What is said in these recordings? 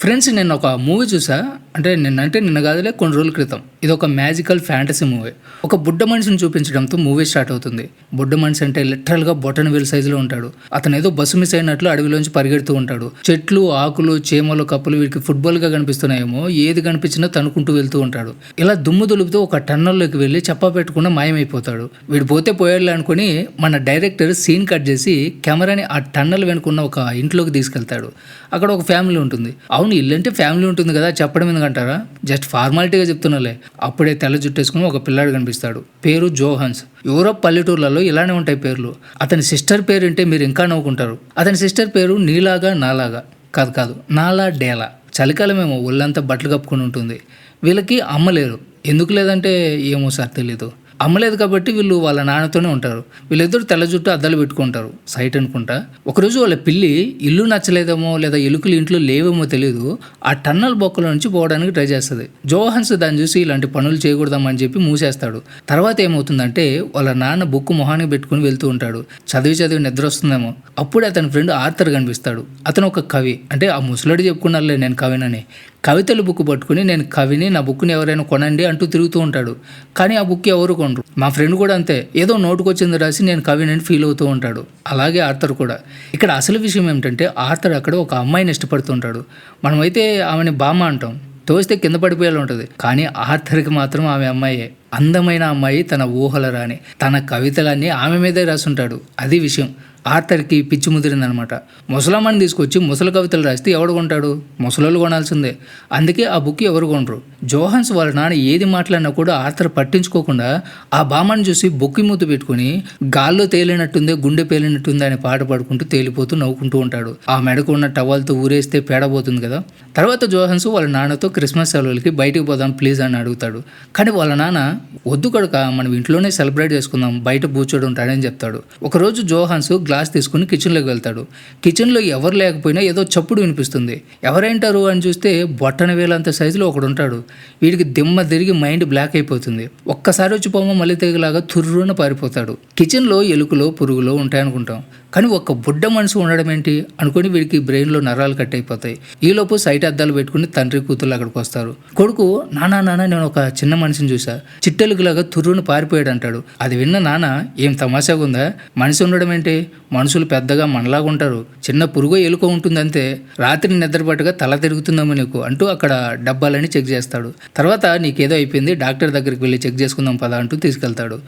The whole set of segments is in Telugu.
ఫ్రెండ్స్ నేను ఒక మూవీ చూసా. నిన్న కాదులే కొన్ని రోజుల క్రితం. ఇది ఒక మ్యాజికల్ ఫ్యాంటసీ మూవీ. ఒక బుడ్డ మనిషిని చూపించడంతో మూవీ స్టార్ట్ అవుతుంది. బుడ్డ మనిషి అంటే లిటరల్గా బొటన్ వేలు సైజులో ఉంటాడు. అతను ఏదో బస్సు మిస్ అయినట్లు అడవిలోంచి పరిగెడుతూ ఉంటాడు. చెట్లు, ఆకులు, చేమలు, కప్పులు వీడికి ఫుట్బాల్గా కనిపిస్తున్నాయేమో, ఏది కనిపించినా తనుకుంటూ వెళ్తూ ఉంటాడు. ఇలా దుమ్ము దులుపుతూ ఒక టన్నల్లోకి వెళ్ళి చెప్పా పెట్టకుండా మాయమైపోతాడు. వీడు పోతే పోయాడులే అనుకుని మన డైరెక్టర్ సీన్ కట్ చేసి కెమెరాని ఆ టన్నల్ వెనుకున్న ఒక ఇంట్లోకి తీసుకెళ్తాడు. అక్కడ ఒక ఫ్యామిలీ ఉంటుంది. అవును, ఇల్లంటే ఫ్యామిలీ ఉంటుంది కదా, చెప్పడం ఎందుకంటారా? జస్ట్ ఫార్మాలిటీగా చెప్తున్నాలే. అప్పుడే తెల్ల జుట్టేసుకుని ఒక పిల్లాడు కనిపిస్తాడు. పేరు జోహాన్స్. యూరోప్ పల్లెటూర్లలో ఇలానే ఉంటాయి పేర్లు. అతని సిస్టర్ పేరు అంటే మీరు ఇంకా నవ్వుకుంటారు. అతని సిస్టర్ పేరు నీలాగా నాలాగా కాదు నాలా డేలా. చలికాలమేమో ఒళ్ళంతా బట్టలు కప్పుకొని ఉంటుంది. వీళ్ళకి అమ్మ లేరు. ఎందుకు లేదంటే ఏమో సార్ తెలీదు. అమ్మలేదు కాబట్టి వీళ్ళు వాళ్ళ నాన్నతోనే ఉంటారు. వీళ్ళిద్దరు తెల్ల జుట్టు అద్దాలు పెట్టుకుంటారు. సైట్ అనుకుంటా. ఒకరోజు వాళ్ళ పిల్లి ఇల్లు నచ్చలేదేమో లేదా ఎలుకలు ఇంట్లో లేవేమో తెలియదు, ఆ టన్నల్ బొక్కల నుంచి పోవడానికి ట్రై చేస్తుంది. జోహాన్స్ దాన్ని చూసి ఇలాంటి పనులు చేయకూడదామని చెప్పి మూసేస్తాడు. తర్వాత ఏమవుతుందంటే వాళ్ళ నాన్న బుక్ మొహానికి పెట్టుకుని వెళ్తూ ఉంటాడు. చదివి నిద్ర వస్తుందేమో. అప్పుడే అతని ఫ్రెండ్ ఆర్థర్ కనిపిస్తాడు. అతను ఒక కవి. అంటే ఆ ముసలాడు చెప్పుకున్నారులే నేను కవినని. కవితలు బుక్ పట్టుకుని నేను కవిని, నా బుక్ని ఎవరైనా కొనండి అంటూ తిరుగుతూ ఉంటాడు. కానీ ఆ బుక్ ఎవరు కొనరు. మా ఫ్రెండ్ కూడా అంతే, ఏదో నోటుకొచ్చింది రాసి నేను కవిని ఫీల్ అవుతూ ఉంటాడు. అలాగే ఆర్థర్ కూడా. ఇక్కడ అసలు విషయం ఏమిటంటే ఆర్థర్ అక్కడ ఒక అమ్మాయిని ఇష్టపడుతుంటాడు. మనమైతే ఆమెని బామ్మ అంటాం, తోస్తే కింద పడిపోయేలా ఉంటుంది. కానీ ఆర్థర్కి మాత్రం ఆమె అమ్మాయే. అందమైన అమ్మాయి, తన ఊహల రాని, తన కవితలన్నీ ఆమె మీదే రాసుంటాడు. అది విషయం. ఆర్థర్కి పిచ్చి ముదిరిందనమాట. ముసలమ్మని తీసుకొచ్చి ముసలి కవితలు రాస్తే ఎవడు కొంటాడు? ముసలోళ్ళు కొనాల్సిందే. అందుకే ఆ బుక్ ఎవరు కొనరు. జోహాన్స్ వాళ్ళ నాన్న ఏది మాట్లాడినా కూడా ఆర్థర్ పట్టించుకోకుండా ఆ బామ్మని చూసి బొక్కి మూత పెట్టుకుని గాల్లో తేలినట్టుందే, గుండె పేలినట్టుందే అని పాట పాడుకుంటూ తేలిపోతూ నవ్వుకుంటూ ఉంటాడు. ఆ మెడకు ఉన్న టవల్తో ఊరేస్తే పేడబోతుంది కదా. తర్వాత జోహాన్స్ వాళ్ళ నాన్నతో క్రిస్మస్ సెలవులకి బయటికి పోదాం ప్లీజ్ అని అడుగుతాడు. కానీ వాళ్ళ నాన్న వద్దు కొడుక, మనం ఇంట్లోనే సెలబ్రేట్ చేసుకుందాం, బయట కూర్చోడు ఉంటాడని చెప్తాడు. ఒకరోజు జోహాన్స్ గ్లాస్ తీసుకుని కిచెన్లోకి వెళ్తాడు. కిచెన్లో ఎవరు లేకపోయినా ఏదో చప్పుడు వినిపిస్తుంది. ఎవరేంటారు అని చూస్తే బొట్టన వేలంత సైజులో ఒకడు ఉంటాడు. వీడికి దిమ్మ తిరిగి మైండ్ బ్లాక్ అయిపోతుంది. ఒక్కసారి వచ్చి పోమ మళ్ళీ తెగలాగా తుర్రున పారిపోతాడు. కిచెన్లో ఎలుకలో పురుగులో ఉంటాయనుకుంటాం, కానీ ఒక్క బుడ్డ మనసు ఉండడం ఏంటి అనుకుని వీడికి బ్రెయిన్లో నరాలు కట్ అయిపోతాయి. ఈలోపు సైట్ అద్దాలు పెట్టుకుని తండ్రి కూతురు అక్కడికి వస్తారు. కొడుకు, నానా నేను ఒక చిన్న మనిషిని చూసా, చిట్టెలుగులాగా తుర్రును పారిపోయాడు అంటాడు. అది విన్న నాన్న, ఏం తమాషాగా ఉందా, మనిషి ఉండడం ఏంటి, మనుషులు పెద్దగా మనలాగా ఉంటారు, చిన్న పురుగో ఎలుకో ఉంటుంది అంతే, రాత్రి నిద్రపట్టుగా తల తిరుగుతుందేమో నీకు అంటూ అక్కడ డబ్బాలని చెక్ చేస్తాడు. తర్వాత నీకేదో అయిపోయింది, డాక్టర్ దగ్గరికి వెళ్ళి చెక్ చేసుకుందాం పదా అంటూ తీసుకెళ్తాడు.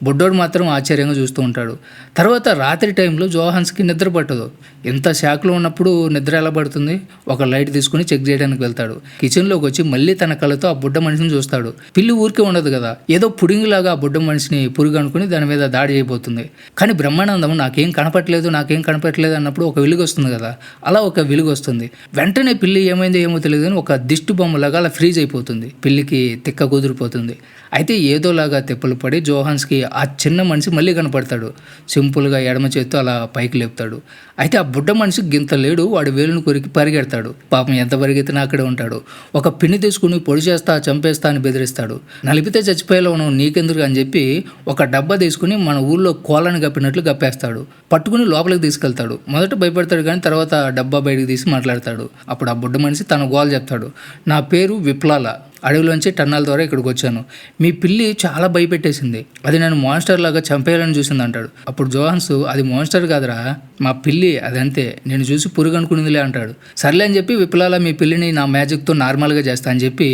బుడ్డోడు మాత్రం ఆశ్చర్యంగా చూస్తూ ఉంటాడు. తర్వాత రాత్రి టైంలో జోహాన్స్కి నిద్ర పట్టదు. ఎంత షాక్లో ఉన్నప్పుడు నిద్ర ఎలా పడుతుంది? ఒక లైట్ తీసుకుని చెక్ చేయడానికి వెళ్తాడు. కిచెన్లోకి వచ్చి మళ్ళీ తన కళ్ళతో ఆ బుడ్డ మనిషిని చూస్తాడు. పిల్లి ఊరికే ఉండదు కదా, ఏదో పుడింగిలాగా ఆ బుడ్డ మనిషిని పురుగు అనుకుని దాని మీద దాడి అయిపోతుంది. కానీ బ్రహ్మానందం నాకేం కనపట్లేదు అన్నప్పుడు ఒక వెలుగు వస్తుంది కదా, అలా ఒక వెలుగు వస్తుంది. వెంటనే పిల్లి ఏమైందో ఏమో తెలియదు కానీ ఒక దిష్టి బొమ్మలాగా అలా ఫ్రీజ్ అయిపోతుంది. పిల్లికి తిక్క కుదిరిపోతుంది. అయితే ఏదోలాగా తెప్పలు పడి జోహాన్స్కి ఆ చిన్న మనిషి మళ్ళీ కనపడతాడు. సింపుల్గా ఎడమ చేత్తో అలా పైకి లేపుతాడు. అయితే ఆ బుడ్డ మనిషి గింత లేడు, వాడి వేలును కొరికి పరిగెడతాడు. పాపం ఎంత పరిగెత్తినా అక్కడే ఉంటాడు. ఒక పిన్ని తీసుకుని పొడి చేస్తా చంపేస్తా అని బెదిరిస్తాడు. నలిపితే చచ్చిపోయేలా ఉన్నావు నీకెందుకు అని చెప్పి ఒక డబ్బా తీసుకుని మన ఊళ్ళో కోళ్ళని గప్పినట్లు గప్పేస్తాడు. పట్టుకుని లోపలికి తీసుకెళ్తాడు. మొదట భయపడతాడు కానీ తర్వాత డబ్బా బయటకు తీసి మాట్లాడతాడు. అప్పుడు ఆ బుడ్డ మనిషి తన గోల్ చెప్తాడు. నా పేరు విప్లాల, అడవిలోంచి టన్నాల ద్వారా ఇక్కడికి వచ్చాను. మీ పిల్లి చాలా భయపెట్టేసింది, అది నన్ను మాన్స్టర్ లాగా చంపేయాలని చూసింది అంటాడు. అప్పుడు జోహాన్స్, అది మాన్స్టర్ కాదురా, మా పిల్లి, అదంతే, నేను చూసి పురుగు అనుకునిందిలే అంటాడు. సర్లే అని చెప్పి విప్లాల మీ పిల్లిని నా మ్యాజిక్తో నార్మల్గా చేస్తా అని చెప్పి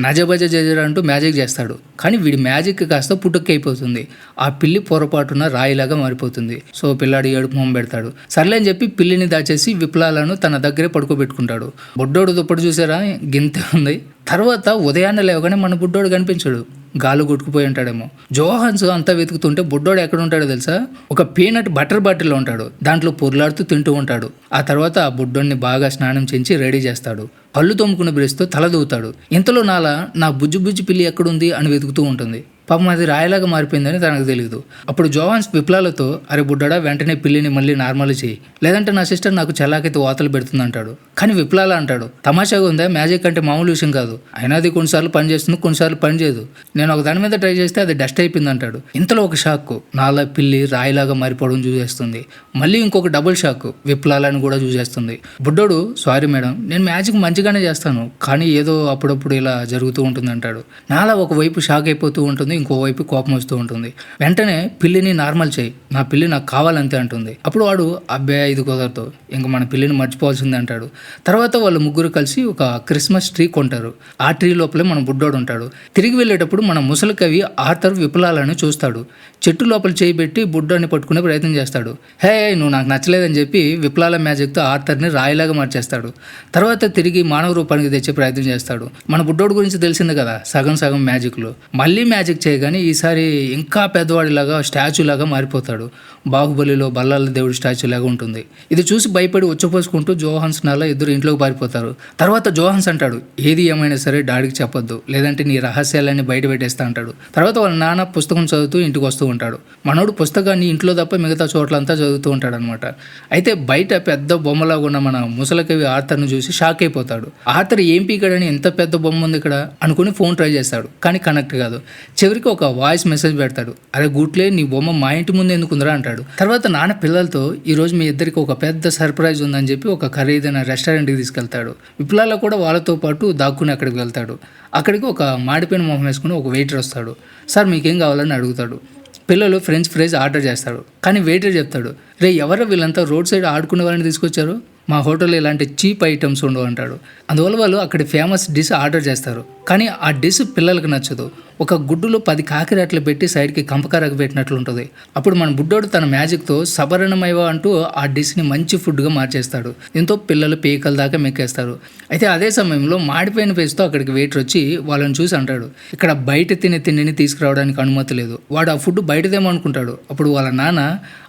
నజబజ జజరా అంటూ మ్యాజిక్ చేస్తాడు. కానీ వీడి మ్యాజిక్ కాస్త పుట్టుక్కి అయిపోతుంది. ఆ పిల్లి పొరపాటున రాయిలాగా మారిపోతుంది. సో పిల్లాడు ఏడుపు మొహం పెడతాడు. సర్లే అని చెప్పి పిల్లిని దాచేసి విప్లాలను తన దగ్గరే పడుకోబెట్టుకుంటాడు. బొడ్డోడు దుప్పటి చూసారా, గింతే ఉంది. తర్వాత ఉదయాన్నే లేవగానే మన బుడ్డోడు కనిపించాడు. గాలు కొట్టుకుపోయి ఉంటాడేమో. జోహాన్స్ అంతా వెతుకుతుంటే బుడ్డోడు ఎక్కడ ఉంటాడో తెలుసా? ఒక పీనట్ బటర్ బాటిల్లో ఉంటాడు. దాంట్లో పొర్లాడుతూ తింటూ ఉంటాడు. ఆ తర్వాత ఆ బుడ్డోడిని బాగా స్నానం చేయించి రెడీ చేస్తాడు. పళ్ళు తోముకున్న బ్రష్తో తల దూవుతాడు. ఇంతలో నా బుజ్జి పిల్లి ఎక్కడుంది అని వెతుకుతూ ఉంటుంది. పాపం అది రాయిలాగా మారిపోయిందని తనకు తెలియదు. అప్పుడు జోహాన్స్ విప్లాలతో, అరే బుడ్డడా వెంటనే పిల్లిని మళ్ళీ నార్మల్ చేయి, లేదంటే నా సిస్టర్ నాకు చలాకైతే వాతలు పెడుతుంది అంటాడు. కానీ విప్లాల అంటాడు, తమాషాగా ఉందా, మ్యాజిక్ అంటే మామూలు విషయం కాదు, అయినా అది కొన్నిసార్లు పని చేస్తుంది, కొన్నిసార్లు పని చేయదు. నేను ఒక దాని మీద ట్రై చేస్తే అది డస్ట్ అయిపోయింది అంటాడు. ఇంతలో ఒక షాక్, నాలా పిల్లి రాయిలాగా మారిపోవడం చూసేస్తుంది. మళ్ళీ ఇంకొక డబుల్ షాక్, విప్లాలని కూడా చూసేస్తుంది. బుడ్డోడు, సారీ మేడం, నేను మ్యాజిక్ మంచిగానే చేస్తాను, కానీ ఏదో అప్పుడప్పుడు ఇలా జరుగుతూ ఉంటుంది అంటాడు. నాలా ఒకవైపు షాక్ అయిపోతూ ఉంటుంది, ఇంకోవైపు కోపం వస్తూ ఉంటుంది. వెంటనే పిల్లిని నార్మల్ చేయి, నా పిల్లి నాకు కావాలంతే అంటుంది. అప్పుడు వాడు, అబ్బే ఇది కుదరదు, ఇంక మన పిల్లిని మర్చిపోవాల్సిందే అంటాడు. తర్వాత వాళ్ళు ముగ్గురు కలిసి ఒక క్రిస్మస్ ట్రీ కొంటారు. ఆ ట్రీ లోపలే మన బుడ్డోడు ఉంటాడు. తిరిగి వెళ్ళేటప్పుడు మన ముసలి కవి ఆర్థర్ విప్లాలను చూస్తాడు. చెట్టు లోపల చేయి పెట్టి బుడ్డోని పట్టుకునే ప్రయత్నం చేస్తాడు. హే నువ్వు నాకు నచ్చలేదని చెప్పి విప్లాల మ్యాజిక్తో ఆర్థర్ని రాయిలాగా మార్చేస్తాడు. తర్వాత తిరిగి మానవ రూపానికి తెచ్చే ప్రయత్నం చేస్తాడు. మన బుడ్డోడు గురించి తెలిసింది కదా, సగం సగం మ్యాజిక్లు. మళ్ళీ మ్యాజిక్ చేయగానే ఈసారి ఇంకా పెద్దవాడిలాగా స్టాచ్యూ లాగా మారిపోతాడు. బాహుబలిలో బల్లాల దేవుడి స్టాచ్యూ లాగా ఉంటుంది. ఇది చూసి భయపడి ఉచ్చపోసుకుంటూ జోహాన్స్ నాలా ఇద్దరు ఇంట్లోకి పారిపోతారు. తర్వాత జోహాన్స్ అంటాడు, ఏది ఏమైనా సరే డాడీకి చెప్పొద్దు, లేదంటే నీ రహస్యాలన్నీ బయట పెట్టేస్తా అంటాడు. తర్వాత వాళ్ళ నాన్న పుస్తకం చదువుతూ ఇంటికి వస్తూ ఉంటాడు. మనోడు పుస్తకాన్ని ఇంట్లో తప్ప మిగతా చోట్లంతా చదువుతూ ఉంటాడు అనమాట. అయితే బయట పెద్ద బొమ్మలాగా ఉన్న మన ముసలకవి ఆర్థర్ను చూసి షాక్ అయిపోతాడు. ఆర్థర్ ఏం పీకాడని ఎంత పెద్ద బొమ్మ ఉంది ఇక్కడ అనుకుని ఫోన్ ట్రై చేస్తాడు, కానీ కనెక్ట్ కాదు. చివరికి ఒక వాయిస్ మెసేజ్ పెడతాడు, అరే గుట్లే నీ బొమ్మ మా ఇంటి ముందు ఎందుకుందరా అంటాడు. తర్వాత నాన్న పిల్లలతో, ఈరోజు మీ ఇద్దరికి ఒక పెద్ద సర్ప్రైజ్ ఉందని చెప్పి ఒక ఖరీదైన రెస్టారెంట్కి తీసుకెళ్తాడు. విప్లాల కూడా వాళ్ళతో పాటు దాక్కుని అక్కడికి వెళ్తాడు. అక్కడికి ఒక మాడిపోయిన మొహం వేసుకుని ఒక వెయిటర్ వస్తాడు. సార్ మీకేం కావాలని అడుగుతాడు. పిల్లలు ఫ్రెంచ్ ఫ్రైస్ ఆర్డర్ చేస్తాడు. కానీ వెయిటర్ చెప్తాడు, రే ఎవరో వీళ్ళంతా రోడ్ సైడ్ ఆడుకునే వాళ్ళని తీసుకొచ్చారు, మా హోటల్లో ఇలాంటి చీప్ ఐటమ్స్ ఉండవు అంటాడు. అందువల్ల వాళ్ళు అక్కడ ఫేమస్ డిష్ ఆర్డర్ చేస్తారు. కానీ ఆ డిష్ పిల్లలకు నచ్చదు. ఒక గుడ్డులో 10 కాకిరెట్లు పెట్టి సైడ్కి కంపకారకు పెట్టినట్లు ఉంటుంది. అప్పుడు మన బుడ్డోడు తన మ్యాజిక్తో సబరణమైవ అంటూ ఆ డిష్ని మంచి ఫుడ్గా మార్చేస్తాడు. దీంతో పిల్లలు పీకల దాకా మెక్కేస్తారు. అయితే అదే సమయంలో మాడిపోయిన ఫేస్తో అక్కడికి వెయిటర్ వచ్చి వాళ్ళని చూసి అంటాడు, ఇక్కడ బయట తినే తిండిని తీసుకురావడానికి అనుమతి లేదు, వాడు ఆ ఫుడ్ బయటదేమో అనుకుంటాడు. అప్పుడు వాళ్ళ నాన్న,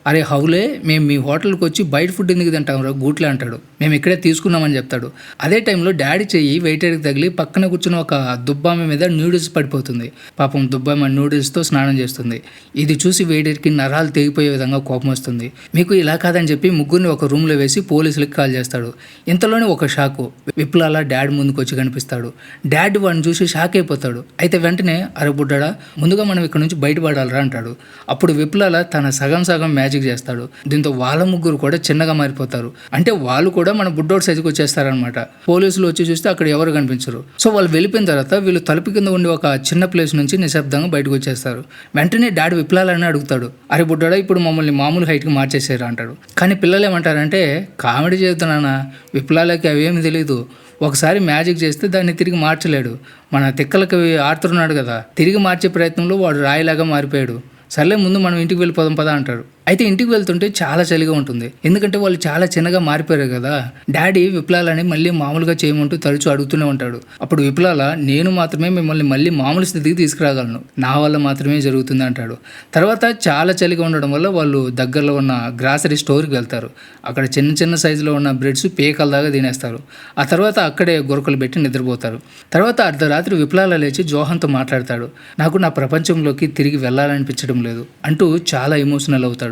అరే హౌలే, మేము మీ హోటల్కి వచ్చి బయట ఫుడ్ ఎందుకు తింటాం రా గూట్లే అంటాడు. మేము ఇక్కడే తీసుకున్నామని చెప్తాడు. అదే టైంలో డాడీ చెయ్యి వెయిటర్కి తగిలి పక్కన కూర్చున్న ఒక దుబ్బామె మీద నూడిల్స్ పడిపోతుంది. పాపం దుబ్బామె నూడిల్స్తో స్నానం చేస్తుంది. ఇది చూసి వెయిటర్కి నరాలు తెగిపోయే విధంగా కోపం వస్తుంది. మీకు ఇలా కాదని చెప్పి ముగ్గురిని ఒక రూమ్లో వేసి పోలీసులకు కాల్ చేస్తాడు. ఇంతలోనే ఒక షాకు, విప్లాల డాడ్ ముందుకు వచ్చి కనిపిస్తాడు. డాడ్ వాడిని చూసి షాక్ అయిపోతాడు. అయితే వెంటనే, అరే బుడ్డడా, ముందుగా మనం ఇక్కడ నుంచి బయటపడాలరా అంటాడు. అప్పుడు విప్లాల తన సగం సగం మ్యాజిక్ చేస్తాడు. దీంతో వాళ్ళ ముగ్గురు కూడా చిన్నగా మారిపోతారు. అంటే వాళ్ళు కూడా మన బుడ్డోడు సైజుకి వచ్చేస్తారనమాట. పోలీసులు వచ్చి చూస్తే అక్కడ ఎవరు కనిపించరు. సో వాళ్ళు వెళ్ళిపోయిన తర్వాత వీళ్ళు తలుపు కింద ఉండి ఒక చిన్న ప్లేస్ నుంచి నిశ్శబ్దంగా బయటకు వచ్చేస్తారు. వెంటనే డాడీ విప్లాలని అడుగుతాడు, అరే బుడ్డోడా, ఇప్పుడు మమ్మల్ని మామూలు హైట్కి మార్చేసారు అంటాడు. కానీ పిల్లలు ఏమంటారంటే, కామెడీ చేస్తున్నానా, విప్లాలకి అవేమి తెలీదు, ఒకసారి మ్యాజిక్ చేస్తే దాన్ని తిరిగి మార్చలేడు. మన తిక్కలకి ఆడుతున్నాడు కదా, తిరిగి మార్చే ప్రయత్నంలో వాడు రాయిలాగా మారిపోయాడు. సర్లే ముందు మనం ఇంటికి వెళ్ళిపోదాం పదా అంటారు. అయితే ఇంటికి వెళ్తుంటే చాలా చలిగా ఉంటుంది. ఎందుకంటే వాళ్ళు చాలా చిన్నగా మారిపోయారు కదా. డాడీ విప్లాలని మళ్ళీ మామూలుగా చేయమంటూ తరచూ అడుగుతూనే ఉంటాడు. అప్పుడు విప్లాల, నేను మాత్రమే మిమ్మల్ని మళ్ళీ మామూలు స్థితికి తీసుకురాగలను, నా వల్ల మాత్రమే జరుగుతుంది అంటాడు. తర్వాత చాలా చలిగా ఉండడం వల్ల వాళ్ళు దగ్గరలో ఉన్న గ్రాసరీ స్టోర్కి వెళ్తారు. అక్కడ చిన్న చిన్న సైజులో ఉన్న బ్రెడ్స్ పేకల దాకా తినేస్తారు. ఆ తర్వాత అక్కడే గురకలు పెట్టి నిద్రపోతారు. తర్వాత అర్ధరాత్రి విప్లాల లేచి జోహన్తో మాట్లాడతాడు. నాకు నా ప్రపంచంలోకి తిరిగి వెళ్ళాలనిపించడం లేదు అంటూ చాలా ఎమోషనల్ అవుతాడు.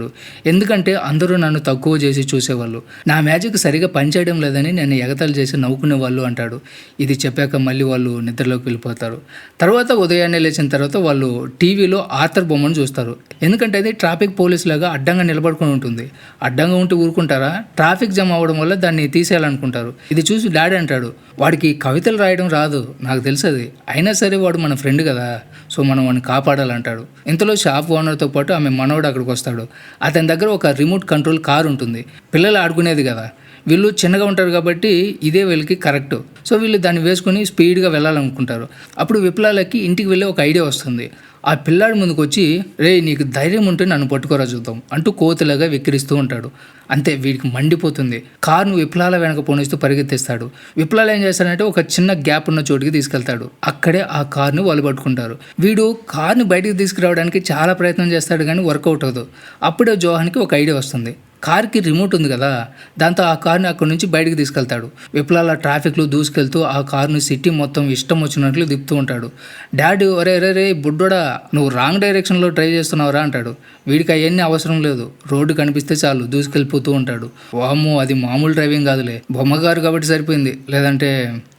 ఎందుకంటే అందరూ నన్ను తక్కువ చేసి చూసేవాళ్ళు, నా మ్యాజిక్ సరిగా పనిచేయడం లేదని నేను ఎగతాళి చేసి నవ్వుకునే వాళ్ళు అంటాడు. ఇది చెప్పాక మళ్ళీ వాళ్ళు నిద్రలోకి వెళ్ళిపోతారు. తర్వాత ఉదయాన్నే లేచిన తర్వాత వాళ్ళు టీవీలో ఆర్థర్ బొమ్మను చూస్తారు. ఎందుకంటే అది ట్రాఫిక్ పోలీస్ లాగా అడ్డంగా నిలబడుకొని ఉంటుంది. అడ్డంగా ఉంటే ఊరుకుంటారా, ట్రాఫిక్ జామ్ అవ్వడం వల్ల దాన్ని తీసేయాలనుకుంటారు. ఇది చూసి డాడీ అంటాడు, వాడికి కవితలు రాయడం రాదు, నాకు తెలుసు అది, అయినా సరే వాడు మన ఫ్రెండ్ కదా, సో మనం వాడిని కాపాడాలంటాడు. ఇంతలో షాప్ ఓనర్తో పాటు ఆమె మనవడు అక్కడికి వస్తాడు. అతని దగ్గర ఒక రిమోట్ కంట్రోల్ కార్ ఉంటుంది. పిల్లలు ఆడుకునేది కదా, వీళ్ళు చిన్నగా ఉంటారు కాబట్టి ఇదే వీళ్ళకి కరెక్ట్. సో వీళ్ళు దాన్ని వేసుకొని స్పీడ్గా వెళ్ళాలనుకుంటారు. అప్పుడు విప్లాలకి ఇంటికి వెళ్ళి ఒక ఐడియా వస్తుంది. ఆ పిల్లాడి ముందుకు వచ్చి, రే నీకు ధైర్యం ఉంటే నన్ను పట్టుకోరా చూద్దాం అంటూ కోతిలాగా వెక్కిరిస్తూ ఉంటాడు. అంతే, వీడికి మండిపోతుంది. కార్ను విప్లాల వెనక పోనిస్తూ పరిగెత్తిస్తాడు. విప్లాల ఏం చేస్తాడంటే ఒక చిన్న గ్యాప్ ఉన్న చోటుకి తీసుకెళ్తాడు. అక్కడే ఆ కార్ను వాళ్ళు పట్టుకుంటారు. వీడు కార్ని బయటికి తీసుకురావడానికి చాలా ప్రయత్నం చేస్తాడు కానీ వర్కౌట్ అవ్వదు. అప్పుడే జోహాన్కి ఒక ఐడియా వస్తుంది. కార్కి రిమోట్ ఉంది కదా, దాంతో ఆ కార్ని అక్కడి నుంచి బయటికి తీసుకెళ్తాడు. విప్లాల ట్రాఫిక్లో దూసుకెళ్తూ ఆ కారుని సిటీ మొత్తం ఇష్టం వచ్చినట్లు తిప్పుతూ ఉంటాడు. డాడీ ఒరే రే రే బుడ్డోడా, నువ్వు రాంగ్ డైరెక్షన్లో డ్రైవ్ చేస్తున్నావురా అంటాడు. వీడికి అవన్నీ అవసరం లేదు, రోడ్డు కనిపిస్తే చాలు దూసుకెళ్ళిపోతూ ఉంటాడు. వామ్మో, అది మామూలు డ్రైవింగ్ కాదులే, బొమ్మగారు కాబట్టి సరిపోయింది, లేదంటే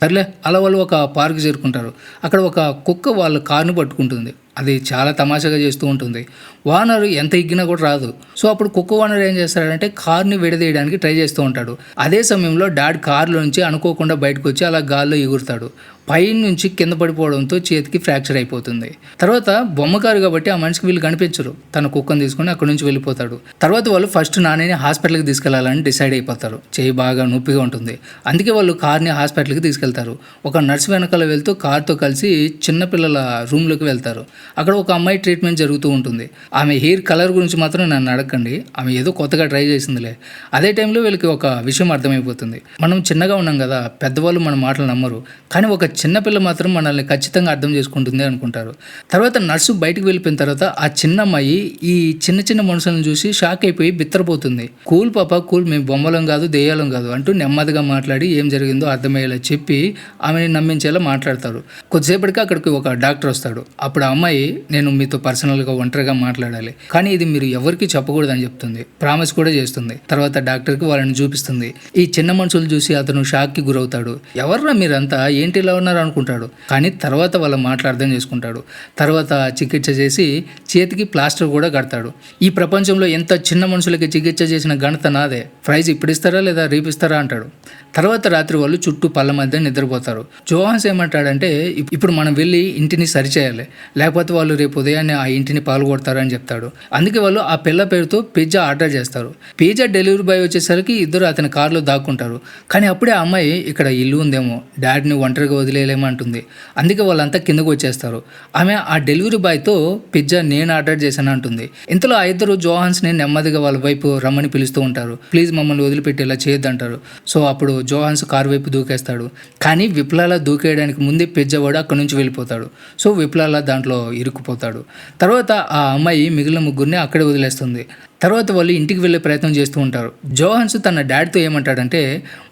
సర్లే. అలా వాళ్ళు ఒక పార్క్ చేరుకుంటారు. అక్కడ ఒక కుక్క వాళ్ళ కారుని పట్టుకుంటుంది. అది చాలా తమాషాగా చేస్తూ ఉంటుంది. వానర్ ఎంత ఎగ్గినా కూడా రాదు. సో అప్పుడు కుక్క వానర్ ఏం చేస్తాడంటే కార్ని విడదీయడానికి ట్రై చేస్తూ ఉంటాడు. అదే సమయంలో డాడ్ కారులో నుంచి అనుకోకుండా బయటకు వచ్చి అలా గాల్లో ఎగురుతాడు. పై నుంచి కింద పడిపోవడంతో చేతికి ఫ్రాక్చర్ అయిపోతుంది. తర్వాత బొమ్మకారు కాబట్టి ఆ మనిషికి వీళ్ళు కనిపించరు. తన కుక్కను తీసుకుని అక్కడి నుంచి వెళ్ళిపోతాడు. తర్వాత వాళ్ళు ఫస్ట్ నానిని హాస్పిటల్కి తీసుకెళ్లాలని డిసైడ్ అయిపోతారు. చేయి బాగా నొప్పిగా ఉంటుంది. అందుకే వాళ్ళు కార్ని హాస్పిటల్కి తీసుకెళ్తారు. ఒక నర్సు వెనకాల వెళ్తూ కార్తో కలిసి చిన్నపిల్లల రూమ్లోకి వెళ్తారు. అక్కడ ఒక అమ్మాయి ట్రీట్మెంట్ జరుగుతూ ఉంటుంది. ఆమె హెయిర్ కలర్ గురించి మాత్రం నన్ను అడగండి, ఆమె ఏదో కొత్తగా ట్రై చేసిందిలే. అదే టైంలో వీళ్ళకి ఒక విషయం అర్థమైపోతుంది. మనం చిన్నగా ఉన్నాం కదా, పెద్దవాళ్ళు మన మాటలు నమ్మరు, కానీ ఒక చిన్నపిల్ల మాత్రం మనల్ని ఖచ్చితంగా అర్థం చేసుకుంటుంది అనుకుంటారు. తర్వాత నర్సు బయటకు వెళ్ళిపోయిన తర్వాత ఆ చిన్న అమ్మాయి ఈ చిన్న చిన్న మనుషులను చూసి షాక్ అయిపోయి బిత్తరపోతుంది. కూల్ పాప కూల్, మేము బొమ్మలం కాదు దెయ్యాలం కాదు అంటూ నెమ్మదిగా మాట్లాడి ఏం జరిగిందో అర్థమయ్యేలా చెప్పి ఆమెని నమ్మించేలా మాట్లాడతారు. కొద్దిసేపటికి అక్కడికి ఒక డాక్టర్ వస్తాడు. అప్పుడు ఆ అమ్మాయి, నేను మీతో పర్సనల్గా ఒంటరిగా మాట్లాడాలి, కానీ ఇది మీరు ఎవరికి చెప్పకూడదని చెప్తుంది. ప్రామిస్ కూడా చేస్తుంది. తర్వాత డాక్టర్కి వాళ్ళని చూపిస్తుంది. ఈ చిన్న మనుషులు చూసి అతను షాక్కి గురవుతాడు. ఎవర్రా మీరంతా, ఏంటి ఇలా ఉన్నారు అనుకుంటాడు. కానీ తర్వాత వాళ్ళ మాటలు అర్థం చేసుకుంటాడు. తర్వాత చికిత్స చేసి చేతికి ప్లాస్టర్ కూడా కడతాడు. ఈ ప్రపంచంలో ఎంత చిన్న మనుషులకి చికిత్స చేసిన ఘనత నాదే, ప్రైజ్ ఇప్పుడు ఇస్తారా లేదా రేపు ఇస్తారా అంటాడు. తర్వాత రాత్రి వాళ్ళు చుట్టూ పళ్ళ మధ్య నిద్రపోతారు. జోహాన్స్ ఏమంటాడంటే, ఇప్పుడు మనం వెళ్ళి ఇంటిని సరిచేయాలి, లేకపోతే వాళ్ళు రేపు ఉదయాన్నే ఆ ఇంటిని పాల్గొడతారని చెప్తాడు. అందుకే వాళ్ళు ఆ పిల్ల పేరుతో పిజ్జా ఆర్డర్ చేస్తారు. పిజ్జా డెలివరీ బాయ్ వచ్చేసరికి ఇద్దరు అతని కారులో దాక్కుంటారు. కానీ అప్పుడే ఆ అమ్మాయి, ఇక్కడ ఇల్లు ఉందేమో, డాడీని ఒంటరిగా వదిలేయలేమంటుంది. అందుకే వాళ్ళంతా కిందకు వచ్చేస్తారు. ఆమె ఆ డెలివరీ బాయ్తో పిజ్జా నేను ఆర్డర్ చేశాను అంటుంది. ఇంతలో ఆ ఇద్దరు జోహాన్స్ని నెమ్మదిగా వాళ్ళ వైపు రమ్మని పిలుస్తూ ఉంటారు. ప్లీజ్ మమ్మల్ని వదిలిపెట్టి ఇలా చేయొద్దంటారు. సో అప్పుడు జోహాన్స్ కారు వైపు దూకేస్తాడు. కానీ విప్లాల దూకేయడానికి ముందే పిజ్జా వాడు అక్కడి నుంచి వెళ్ళిపోతాడు. సో విప్లాల దాంట్లో ఇరుక్కుపోతాడు. తర్వాత ఆ అమ్మాయి మిగిలిన ముగ్గురిని అక్కడే వదిలేస్తుంది. తర్వాత వాళ్ళు ఇంటికి వెళ్ళే ప్రయత్నం చేస్తూ ఉంటారు. జోహాన్స్ తన డాడ్తో ఏమంటాడంటే,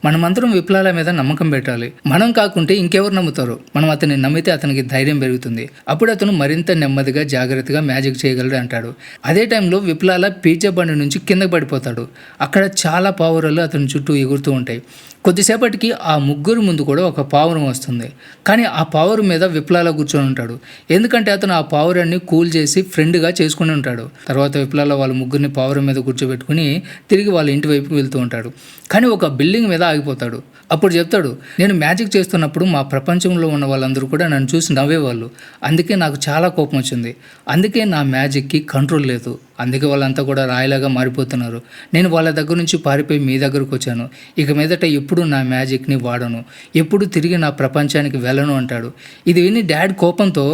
మనమందరం విప్లాల మీద నమ్మకం పెట్టాలి, మనం కాకుంటే ఇంకెవరు నమ్ముతారు, మనం అతన్ని నమ్మితే అతనికి ధైర్యం పెరుగుతుంది, అప్పుడు అతను మరింత నెమ్మదిగా జాగ్రత్తగా మ్యాజిక్ చేయగలడు అంటాడు. అదే టైంలో విప్లాల పిజ్జా బండి నుంచి కిందకి పడిపోతాడు. అక్కడ చాలా పావురాలు అతని చుట్టూ ఎగురుతూ ఉంటాయి. కొద్దిసేపటికి ఆ ముగ్గురు ముందు కూడా ఒక పావురం వస్తుంది. కానీ ఆ పావురం మీద విప్లాల కూర్చొని ఉంటాడు. ఎందుకంటే అతను ఆ పావురాన్ని కూల్ చేసి ఫ్రెండ్గా చేసుకుని ఉంటాడు. తర్వాత విప్లాల వాళ్ళ ముగ్గురిని పావురం మీద కూర్చోబెట్టుకుని తిరిగి వాళ్ళ ఇంటి వైపుకి వెళ్తూ ఉంటాడు. కానీ ఒక బిల్డింగ్ మీద ఆగిపోతాడు. అప్పుడు చెప్తాడు, నేను మ్యాజిక్ చేస్తున్నప్పుడు మా ప్రపంచంలో ఉన్న వాళ్ళందరూ కూడా నన్ను చూసి నవ్వేవాళ్ళు, అందుకే నాకు చాలా కోపం వచ్చింది, అందుకే నా మ్యాజిక్కి కంట్రోల్ లేదు, అందుకే వాళ్ళంతా కూడా రాయిలాగా మారిపోతున్నారు. నేను వాళ్ళ దగ్గర నుంచి పారిపోయి మీ దగ్గరకు వచ్చాను. ఇక మీదట ఎప్పుడు నా మ్యాజిక్ని వాడను, ఎప్పుడు తిరిగి నా ప్రపంచానికి వెళ్ళను అంటాడు. ఇది విని డాడ్ కోపంతో,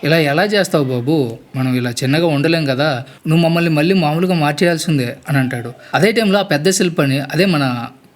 ఇలా ఎలా చేస్తావు బాబు, మనం ఇలా చిన్నగా ఉండలేం కదా, నువ్వు మమ్మల్ని మళ్ళీ మామూలుగా మార్చేయాల్సిందే అని అంటాడు. అదే టైంలో ఆ పెద్ద శిల్పని, అదే మన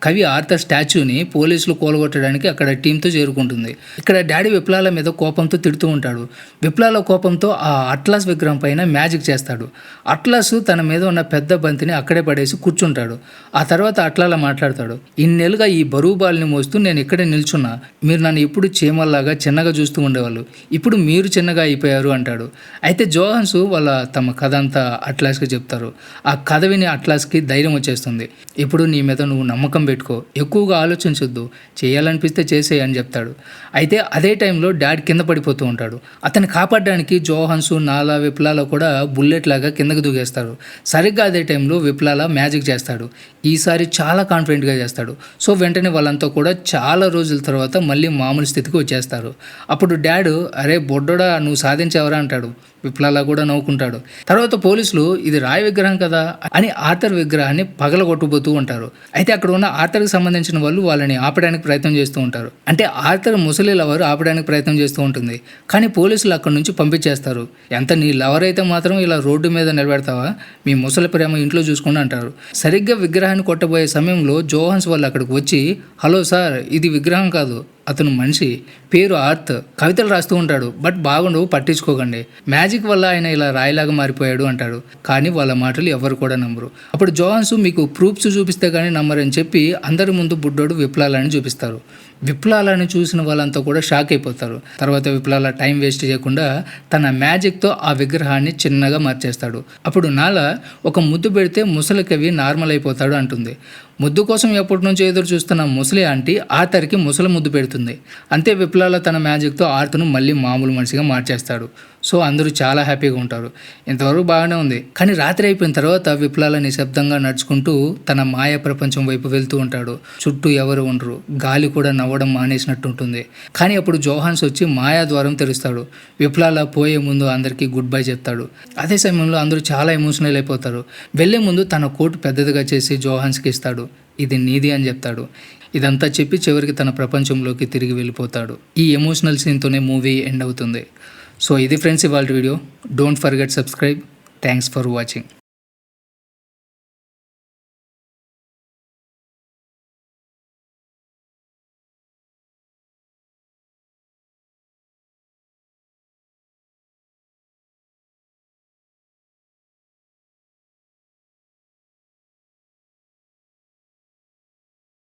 కవి ఆర్థర్ స్టాచ్యూని పోలీసులు కూలగొట్టడానికి అక్కడ టీంతో చేరుకుంటుంది. ఇక్కడ డాడీ విప్లాల మీద కోపంతో తిడుతూ ఉంటాడు. విప్లాల కోపంతో ఆ అట్లాస్ విగ్రహం పైన మ్యాజిక్ చేస్తాడు. అట్లాస్ తన మీద ఉన్న పెద్ద బంతిని అక్కడే పడేసి కూర్చుంటాడు. ఆ తర్వాత అట్లాలా మాట్లాడతాడు, ఇన్నేళ్ళుగా ఈ బరువు బాల్ని మోస్తూ నేను ఇక్కడే నిల్చున్నా, మీరు నన్ను ఎప్పుడు చీమల్లాగా చిన్నగా చూస్తూ ఉండేవాళ్ళు, ఇప్పుడు మీరు చిన్నగా అయిపోయారు అంటాడు. అయితే జోహాన్స్ వాళ్ళ తమ కథ అంతా అట్లాస్కి చెప్తారు. ఆ కథ విని అట్లాస్కి ధైర్యం వచ్చేస్తుంది. ఇప్పుడు నీ మీద నువ్వు నమ్మకం పెట్టుకో, ఎక్కువగా ఆలోచించొద్దు, చేయాలనిపిస్తే చేసేయి అని చెప్తాడు. అయితే అదే టైంలో డాడ్ కింద పడిపోతూ ఉంటాడు. అతన్ని కాపాడడానికి జోహాన్స్, నాలా, విప్లాల కూడా బుల్లెట్ లాగా కిందకు దూకేస్తారు. సరిగ్గా అదే టైంలో విప్లాల మ్యాజిక్ చేస్తాడు. ఈసారి చాలా కాన్ఫిడెంట్గా చేస్తాడు. సో వెంటనే వాళ్ళంతా కూడా చాలా రోజుల తర్వాత మళ్ళీ మామూలు స్థితికి వచ్చేస్తారు. అప్పుడు డాడ్, అరే బొడ్డోడా నువ్వు సాధించావరా అంటాడు. విప్లాల కూడా నవ్వుకుంటాడు. తర్వాత పోలీసులు ఇది రాయి విగ్రహం కదా అని ఆర్థర్ విగ్రహాన్ని పగలగొట్టబోతూ ఉంటారు. అయితే అక్కడ ఉన్న ఆర్థర్కి సంబంధించిన వాళ్ళు వాళ్ళని ఆపడానికి ప్రయత్నం చేస్తూ ఉంటారు. అంటే ఆర్థర్ ముసలి లవర్ ఆపడానికి ప్రయత్నం చేస్తూ ఉంటుంది. కానీ పోలీసులు అక్కడి నుంచి పంపించేస్తారు. ఎంత నీ లవర్ అయితే మాత్రం ఇలా రోడ్డు మీద నిలబెడతావా, మీ ముసలి ప్రేమ ఇంట్లో చూసుకుని అంటారు. సరిగ్గా విగ్రహాన్ని కొట్టబోయే సమయంలో జోహాన్స్ వాళ్ళు అక్కడికి వచ్చి, హలో సార్, ఇది విగ్రహం కాదు, అతను మనిషి, పేరు ఆర్త్, కవితలు రాస్తూ ఉంటాడు, బట్ బాగుండవు, పట్టించుకోకండి, మ్యాజిక్ వల్ల ఆయన ఇలా రాయిలాగా మారిపోయాడు అంటాడు. కానీ వాళ్ళ మాటలు ఎవరు కూడా నమ్మరు. అప్పుడు జోహాన్స్ మీకు ప్రూఫ్స్ చూపిస్తే కానీ నమ్మరని చెప్పి అందరి ముందు బుడ్డోడు విప్లాలని చూపిస్తారు. విప్లాలని చూసిన వాళ్ళంతా కూడా షాక్ అయిపోతారు. తర్వాత విప్లాల టైం వేస్ట్ చేయకుండా తన మ్యాజిక్తో ఆ విగ్రహాన్ని చిన్నగా మార్చేస్తాడు. అప్పుడు నాలా ఒక ముద్దు పెడితే ముసలి కవి నార్మల్ అయిపోతాడు అంటుంది. ముద్దు కోసం ఎప్పటి నుంచో ఎదురు చూస్తున్న ముసలి ఆంటీ ఆర్థర్కి ముసలి ముద్దు పెడుతుంది. అంతే విప్లాల తన మ్యాజిక్తో ఆర్థర్ను మళ్ళీ మామూలు మనిషిగా మార్చేస్తాడు. సో అందరూ చాలా హ్యాపీగా ఉంటారు. ఇంతవరకు బాగానే ఉంది. కానీ రాత్రి అయిపోయిన తర్వాత విప్లాల నిశ్శబ్దంగా నడుచుకుంటూ తన మాయ ప్రపంచం వైపు వెళ్తూ ఉంటాడు. చుట్టూ ఎవరు ఉండరు, గాలి కూడా నవ్వడం మానేసినట్టు ఉంటుంది. కానీ అప్పుడు జోహాన్స్ వచ్చి మాయా ద్వారం తెరుస్తాడు. విప్లాల పోయే ముందు అందరికీ గుడ్ బై చెప్తాడు. అదే సమయంలో అందరూ చాలా ఎమోషనల్ అయిపోతారు. వెళ్లే ముందు తన కోట్ పెద్దదిగా చేసి జోహాన్స్కి ఇస్తాడు. ఇది నీది అని చెప్తాడు. ఇదంతా చెప్పి చివరికి తన ప్రపంచంలోకి తిరిగి వెళ్ళిపోతాడు. ఈ ఎమోషనల్ సీన్తోనే మూవీ ఎండ్ అవుతుంది. సో ఇది ఫ్రెండ్స్ ఇవాళ video. Don't forget subscribe. Thanks for watching.